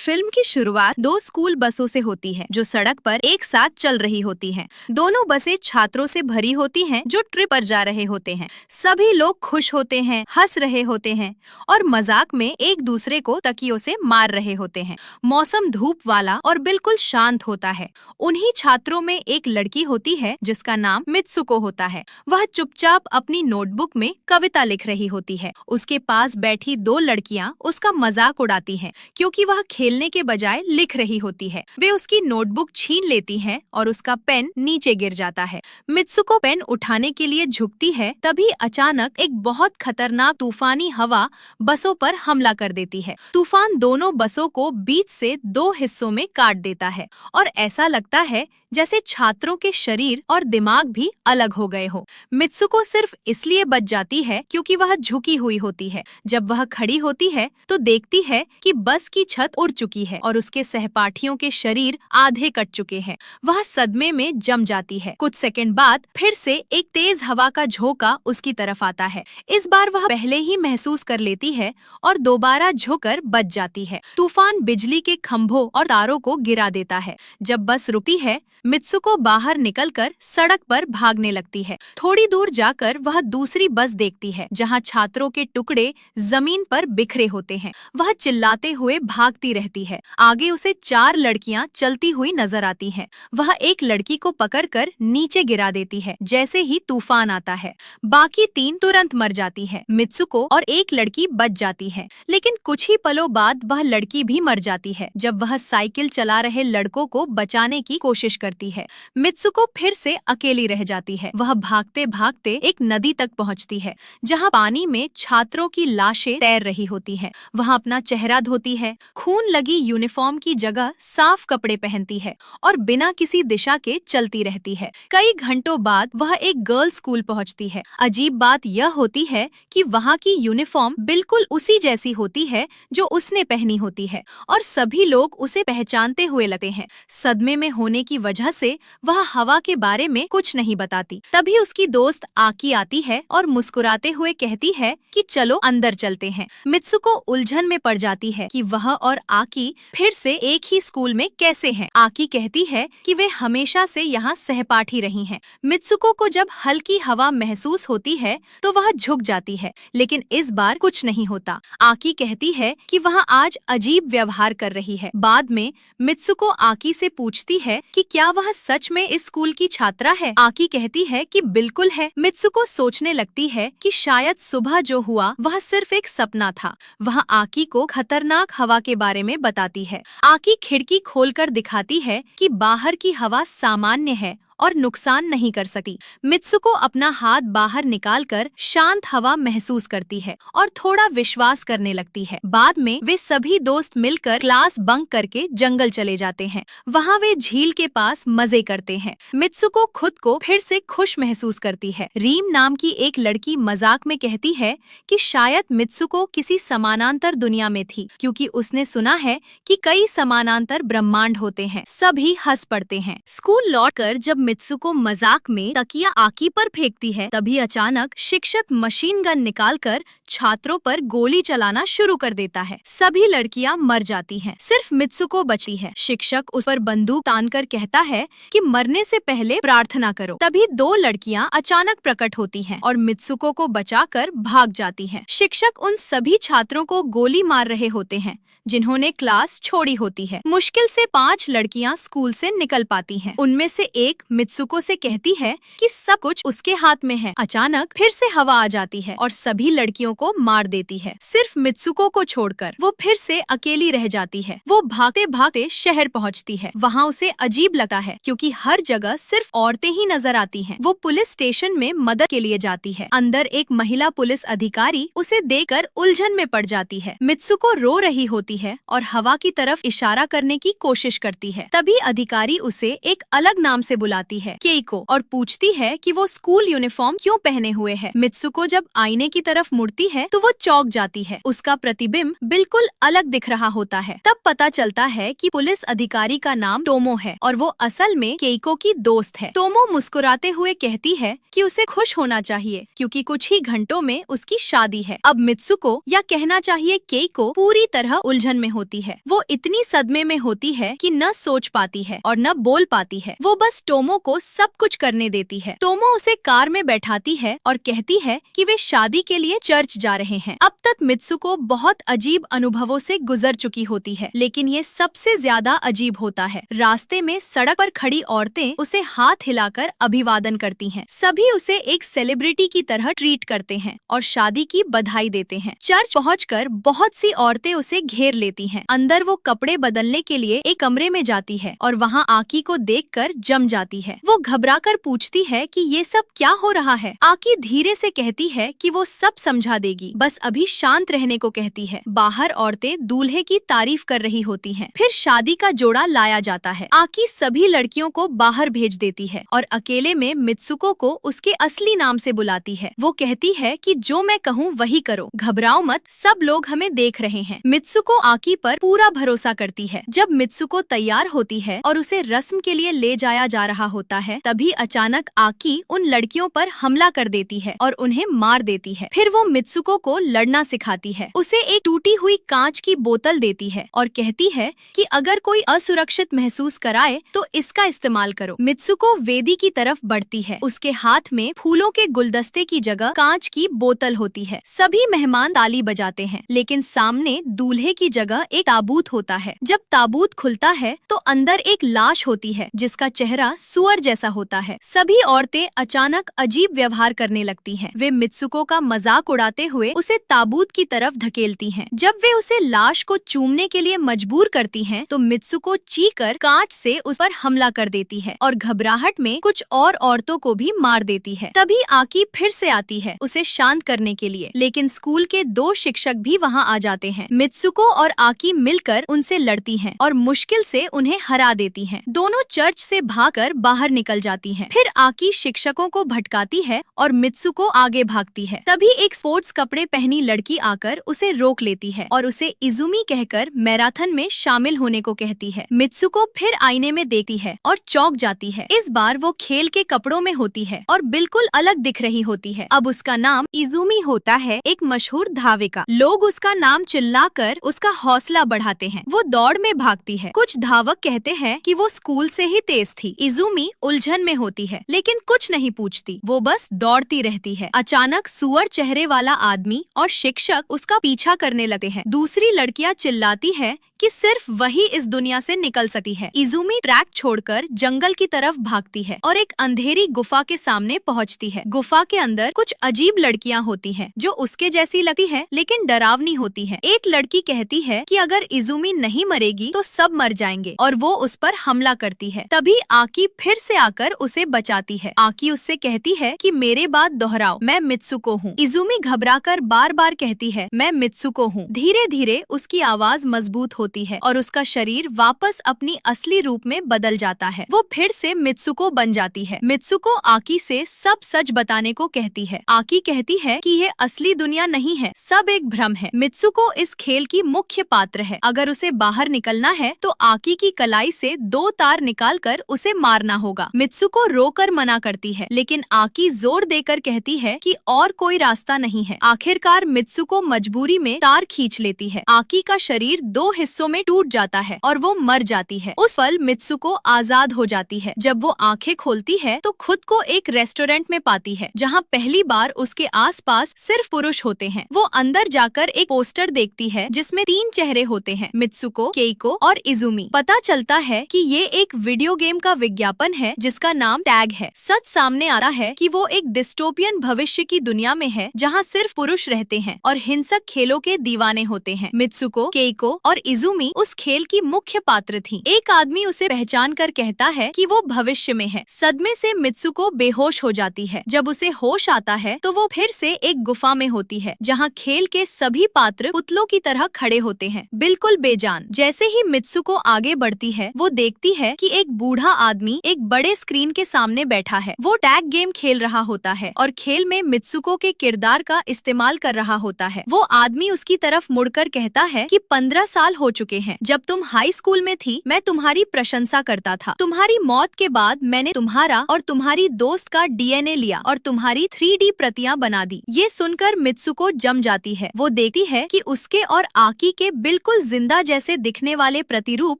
Film की शुरुआत दो स्कूल बसों से होती है जो सड़क पर एक साथ चल रही होती हैं। दोनों बसें छात्रों से भरी होती हैं जो ट्रिप पर जा रहे होते हैं। सभी लोग खुश होते हैं, हंस रहे होते हैं और मजाक में एक दूसरे को तकियों से मार रहे होते हैं। मौसम धूप वाला और बिल्कुल शांत होता है। उन्हीं छात्रों में एक लड़की होती है जिसका नाम मित्सुको होता है। वह चुपचाप अपनी नोटबुक में कविता लिख रही होती है। उसके पास बैठी दो लड़कियां उसका मजाक उड़ाती हैं क्योंकि वह खेलने के बजाय लिख रही होती है। वे उसकी नोटबुक छीन लेती हैं और उसका पेन नीचे गिर जाता है। मित्सुको पेन उठाने के लिए झुकती है, तभी अचानक एक बहुत खतरनाक तूफानी हवा बसों पर हमला कर देती है। तूफान दोनों बसों को बीच से दो हिस्सों में काट देता है और ऐसा लगता है जैसे छात्रों के शरीर और दिमाग भी अलग हो गए हो। मित्सुको सिर्फ इसलिए बच जाती है क्योंकि वह झुकी हुई होती है। जब वह खड़ी होती है तो देखती है कि बस की छत उड़ चुकी है और उसके सहपाठियों के शरीर आधे कट चुके हैं। वह सदमे में जम जाती है। कुछ सेकंड बाद फिर से एक तेज हवा का झोंका उसकी तरफ आता है। इस बार वह पहले ही महसूस कर लेती है और दोबारा झुककर बच जाती है। तूफान बिजली के खंभों और तारों को गिरा देता है। जब बस रुकती है, मित्सुको बाहर निकलकर सड़क पर भागने लगती है। थोड़ी दूर जाकर वह दूसरी बस देखती है जहां छात्रों के टुकड़े जमीन पर बिखरे होते हैं। वह चिल्लाते हुए भागती रहती है। आगे उसे चार लड़कियां चलती हुई नजर आती हैं। वह एक लड़की को पकड़कर नीचे गिरा देती है जैसे ही तूफान आता है। बाकी तीन तुरंत मर जाती है। मित्सुको और एक लड़की बच जाती है, लेकिन कुछ ही पलों बाद वह लड़की भी मर जाती है जब वह साइकिल चला रहे लड़कों को बचाने की कोशिश करती है। मित्सुको फिर से अकेली रह जाती है। वह भागते भागते एक नदी तक पहुंचती है जहां पानी में छात्रों की लाशें तैर रही होती हैं। वह अपना चेहरा धोती है, खून लगी यूनिफॉर्म की जगह साफ कपड़े पहनती है और बिना किसी दिशा के चलती रहती है। कई घंटों बाद वह एक गर्ल्स स्कूल पहुंचती है। अजीब बात यह होती है कि वहाँ की यूनिफॉर्म बिल्कुल उसी जैसी होती है जो उसने पहनी होती है और सभी लोग उसे पहचानते हुए लगते हैं। सदमे में होने की वजह से वह हवा के बारे में कुछ नहीं बताती। तभी उसकी दोस्त आकी आती है और मुस्कुराते हुए कहती है कि चलो अंदर चलते हैं। मित्सुको उलझन में पड़ जाती है कि वह और आकी फिर से एक ही स्कूल में कैसे हैं। आकी कहती है कि वे हमेशा से यहाँ सहपाठी रही हैं। मित्सुको को जब हल्की हवा महसूस होती है तो वह झुक जाती है, लेकिन इस बार कुछ नहीं होता। आकी कहती है कि वह आज अजीब व्यवहार कर रही है। बाद में मित्सुको आकी से पूछती है कि क्या वह सच में इस स्कूल की छात्रा है। आकी कहती है कि बिल्कुल है। मित्सुको सोचने लगती है कि शायद सुबह जो हुआ वह सिर्फ एक सपना था। वह आकी को खतरनाक हवा के बारे में बताती है। आकी खिड़की खोलकर दिखाती है कि बाहर की हवा सामान्य है और नुकसान नहीं कर सकती। मित्सुको अपना हाथ बाहर निकालकर शांत हवा महसूस करती है और थोड़ा विश्वास करने लगती है। बाद में वे सभी दोस्त मिलकर क्लास बंक करके जंगल चले जाते हैं। वहाँ वे झील के पास मजे करते हैं। मित्सुको खुद को फिर से खुश महसूस करती है। रीम नाम की एक लड़की मजाक में कहती है कि शायद मित्सुको किसी समानांतर दुनिया में थी क्योंकि उसने सुना है कि कई समानांतर ब्रह्मांड होते हैं। सभी हंस पड़ते हैं। स्कूल लौटकर जब मित्सुको मजाक में तकिया आकी पर फेंकती है, तभी अचानक शिक्षक मशीन गन निकालकर छात्रों पर गोली चलाना शुरू कर देता है। सभी लड़कियां मर जाती हैं, सिर्फ मित्सुको बचती है। शिक्षक उस पर बंदूक तानकर कहता है कि मरने से पहले प्रार्थना करो। तभी दो लड़कियां अचानक प्रकट होती हैं और मित्सुको को बचाकर भाग जाती हैं। शिक्षक उन सभी छात्रों को गोली मार रहे होते हैं जिन्होंने क्लास छोड़ी होती है। मुश्किल से 5 लड़कियां स्कूल से निकल पाती हैं। उनमें से एक मित्सुको से कहती है कि सब कुछ उसके हाथ में है। अचानक फिर से हवा आ जाती है और सभी लड़कियों को मार देती है, सिर्फ मित्सुको को छोड़कर। वो फिर से अकेली रह जाती है। वो भागते भागते शहर पहुंचती है। वहाँ उसे अजीब लगता है क्योंकि हर जगह सिर्फ औरतें ही नजर आती हैं। वो पुलिस स्टेशन में मदद के लिए जाती है। अंदर एक महिला पुलिस अधिकारी उसे देखकर उलझन में पड़ जाती है। मित्सुको रो रही होती है और हवा की तरफ इशारा करने की कोशिश करती है। तभी अधिकारी उसे एक अलग नाम से बुलाती आती है केइको और पूछती है कि वो स्कूल यूनिफॉर्म क्यों पहने हुए है। मित्सुको जब आईने की तरफ मुड़ती है तो वो चौंक जाती है। उसका प्रतिबिंब बिल्कुल अलग दिख रहा होता है। तब पता चलता है कि पुलिस अधिकारी का नाम टोमो है और वो असल में केइको की दोस्त है। टोमो मुस्कुराते हुए कहती है कि उसे खुश होना चाहिए क्योंकि कुछ ही घंटों में उसकी शादी है। अब मित्सुको या कहना चाहिए केइको पूरी तरह उलझन में होती है। वो इतनी सदमे में होती है कि न सोच पाती है और न बोल पाती है। वो बस टोमो को सब कुछ करने देती है। टोमो उसे कार में बैठाती है और कहती है कि वे शादी के लिए चर्च जा रहे हैं। अब तक मित्सुको बहुत अजीब अनुभवों से गुजर चुकी होती है, लेकिन ये सबसे ज्यादा अजीब होता है। रास्ते में सड़क पर खड़ी औरतें उसे हाथ हिलाकर अभिवादन करती हैं। सभी उसे एक सेलिब्रिटी की तरह ट्रीट करते हैं और शादी की बधाई देते हैं। चर्च पहुंचकर बहुत सी औरतें उसे घेर लेती हैं। अंदर वो कपड़े बदलने के लिए एक कमरे में जाती है और वहाँ आकी को देखकर जम जाती है। वो घबराकर पूछती है कि ये सब क्या हो रहा है। आकी धीरे से कहती है कि वो सब समझा देगी, बस अभी शांत रहने को कहती है। बाहर औरतें दूल्हे की तारीफ कर रही होती हैं। फिर शादी का जोड़ा लाया जाता है। आकी सभी लड़कियों को बाहर भेज देती है और अकेले में मित्सुको को उसके असली नाम से बुलाती है। वो कहती है कि जो मैं कहूँ वही करो, घबराओ मत, सब लोग हमें देख रहे हैं। मित्सुको आकी पर पूरा भरोसा करती है। जब मित्सुको तैयार होती है और उसे रस्म के लिए ले जाया जा रहा होता है, तभी अचानक आकी उन लड़कियों पर हमला कर देती है और उन्हें मार देती है। फिर वो मित्सुको को लड़ना सिखाती है। उसे एक टूटी हुई कांच की बोतल देती है और कहती है कि अगर कोई असुरक्षित महसूस कराए तो इसका इस्तेमाल करो। मित्सुको वेदी की तरफ बढ़ती है। उसके हाथ में फूलों के गुलदस्ते की जगह कांच की बोतल होती है। सभी मेहमान ताली बजाते हैं, लेकिन सामने दूल्हे की जगह एक ताबूत होता है। जब ताबूत खुलता है तो अंदर एक लाश होती है जिसका चेहरा सुअर जैसा होता है। सभी औरतें अचानक अजीब व्यवहार करने लगती हैं। वे मित्सुको का मजाक उड़ाते हुए उसे ताबूत की तरफ धकेलती हैं। जब वे उसे लाश को चूमने के लिए मजबूर करती हैं, तो मित्सुको चीखकर कांच से उस पर हमला कर देती है और घबराहट में कुछ और औरतों को भी मार देती है। तभी आकी फिर से आती है उसे शांत करने के लिए, लेकिन स्कूल के 2 शिक्षक भी वहाँ आ जाते हैं। मित्सुको और आकी मिलकर उनसे लड़ती हैं और मुश्किल से उन्हें हरा देती हैं। दोनों चर्च से भागकर बाहर निकल जाती हैं। फिर आकी शिक्षकों को भटकाती है और मित्सुको आगे भागती है। तभी एक स्पोर्ट्स कपड़े पहनी लड़की आकर उसे रोक लेती है और उसे इजुमी कहकर मैराथन में शामिल होने को कहती है। मित्सुको फिर आईने में देखती है और चौंक जाती है। इस बार वो खेल के कपड़ों में होती है और बिल्कुल अलग दिख रही होती है। अब उसका नाम इजुमी होता है, एक मशहूर धाविका। लोग उसका नाम चिल्लाकर उसका हौसला बढ़ाते हैं। वो दौड़ में भागती है। कुछ धावक कहते हैं कि वो स्कूल से ही तेज थी। इजुमी उलझन में होती है, लेकिन कुछ नहीं पूछती। वो बस दौड़ती रहती है। अचानक सुअर चेहरे वाला आदमी और शिक्षक उसका पीछा करने लगते हैं। दूसरी लड़कियां चिल्लाती है कि सिर्फ वही इस दुनिया से निकल सकती है। इजुमी ट्रैक छोड़कर जंगल की तरफ भागती है और एक अंधेरी गुफा के सामने पहुंचती है। गुफा के अंदर कुछ अजीब लड़कियां होती हैं जो उसके जैसी लगती है लेकिन डरावनी होती है। एक लड़की कहती है कि अगर इजुमी नहीं मरेगी तो सब मर जाएंगे और वो उस पर हमला करती है। तभी आकी फिर से आकर उसे बचाती है। आकी उससे कहती है कि मेरे बात दोहराओ, मैं मित्सुको हूँ। इजुमी घबराकर बार बार कहती है मैं मित्सुको हूँ। धीरे धीरे उसकी आवाज मजबूत होती है और उसका शरीर वापस अपनी असली रूप में बदल जाता है। वो फिर से मित्सुको बन जाती है। मित्सुको आकी से सब सच बताने को कहती है। आकी कहती है कि ये असली दुनिया नहीं है, सब एक भ्रम है। मित्सुको इस खेल की मुख्य पात्र है। अगर उसे बाहर निकलना है तो आकी की कलाई से 2 तार निकालकर उसे मारना होगा। मित्सुको रोकर मना करती है, लेकिन आकी जोर देकर कहती है कि और कोई रास्ता नहीं है। आखिरकार मित्सुको मजबूरी में तार खींच लेती है। आकी का शरीर 2 हिस्सों में टूट जाता है और वो मर जाती है। उस पल मित्सुको आजाद हो जाती है। जब वो आंखें खोलती है तो खुद को एक रेस्टोरेंट में पाती है जहाँ पहली बार उसके आसपास सिर्फ पुरुष होते हैं। वो अंदर जाकर एक पोस्टर देखती है जिसमें 3 चेहरे होते हैं, मित्सुको, केइको और इजुमी। पता चलता है कि ये एक वीडियो गेम का विज्ञापन है जिसका नाम टैग है। सच सामने आता है कि वो एक डिस्टोपियन भविष्य की दुनिया में है जहाँ सिर्फ पुरुष रहते हैं और हिंसक खेलों के दीवाने होते हैं। मित्सुको, केइको और इजुमी उस खेल की मुख्य पात्र थी। एक आदमी उसे पहचान कर कहता है कि वो भविष्य में है। सदमे से मित्सुको बेहोश हो जाती है। जब उसे होश आता है तो वो फिर से एक गुफा में होती है जहाँ खेल के सभी पात्र पुतलों की तरह खड़े होते हैं, बिल्कुल बेजान। जैसे ही मित्सुको आगे बढ़ती है वो देखती है कि एक बूढ़ा आदमी एक बड़े स्क्रीन के सामने बैठा है। वो टैग गेम खेल रहा होता है और खेल में मित्सुको के किरदार का इस्तेमाल कर रहा होता है। वो आदमी उसकी तरफ मुड़कर कहता है कि 15 साल हो चुके हैं। जब तुम हाई स्कूल में थी मैं तुम्हारी प्रशंसा करता था। तुम्हारी मौत के बाद मैंने तुम्हारा और तुम्हारी दोस्त का डीएनए लिया और तुम्हारी 3D प्रतियां बना दी। ये सुनकर मित्सुको जम जाती है। वो देखती है कि उसके और आकी के बिल्कुल जिंदा जैसे दिखने वाले प्रतिरूप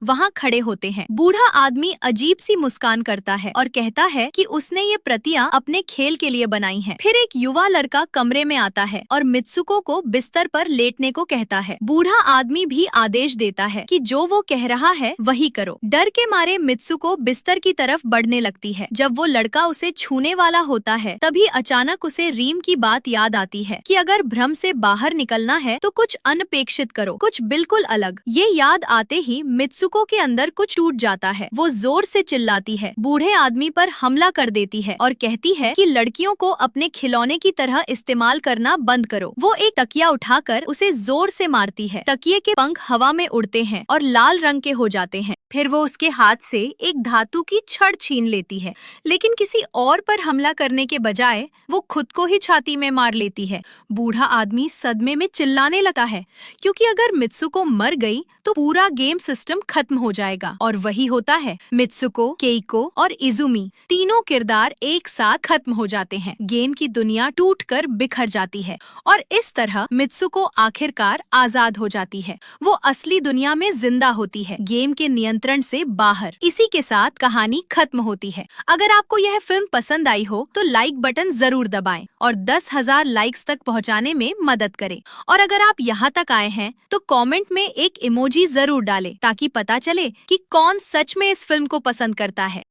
वहाँ खड़े होते हैं। बूढ़ा आदमी अजीब सी मुस्कान करता है और कहता है कि उसने ये प्रतियां अपने खेल के लिए बनाई हैं। फिर एक युवा लड़का कमरे में आता है और मित्सुको को बिस्तर पर लेटने को कहता है। बूढ़ा आदमी भी आदेश देता है कि जो वो कह रहा है वही करो। डर के मारे मित्सुको बिस्तर की तरफ बढ़ने लगती है। जब वो लड़का उसे छूने वाला होता है तभी अचानक उसे रीम की बात याद आती है कि अगर भ्रम से बाहर निकलना है तो कुछ अनपेक्षित करो, कुछ बिल्कुल अलग। ये याद आते ही मित्सुको के अंदर कुछ टूट जाता है। वो जोर से चिल्लाती है, बूढ़े आदमी पर हमला कर देती है और कहती है कि लड़कियों को अपने खिलौने की तरह इस्तेमाल करना बंद करो। वो एक तकिया उठाकर उसे जोर से मारती है। तकिए के पंख हवा में उड़ते हैं और लाल रंग के हो जाते हैं। फिर वो उसके हाथ से एक धातु की छड़ छीन लेती है, लेकिन किसी और पर हमला करने के बजाय वो खुद को ही छाती में मार लेती है। बूढ़ा आदमी सदमे में चिल्लाने लगा है क्योंकि अगर मित्सुको मर गई तो पूरा गेम सिस्टम खत्म हो जाएगा। और वही होता है। मित्सुको, केइको और इजुमी तीनों किरदार एक साथ खत्म हो जाते हैं। गेम की दुनिया टूटकर बिखर जाती है और इस तरह मित्सुको आखिरकार आजाद हो जाती है। वो असली दुनिया में जिंदा होती है, गेम के नियंत्रण से बाहर। इसी के साथ कहानी खत्म होती है। अगर आपको यह फिल्म पसंद आई हो तो लाइक बटन जरूर दबाएं और 10,000 लाइक्स तक पहुंचाने में मदद करें। और अगर आप यहाँ तक आए हैं तो कमेंट में एक इमोजी जरूर डालें ताकि पता चले कि कौन सच में इस फिल्म को पसंद करता है।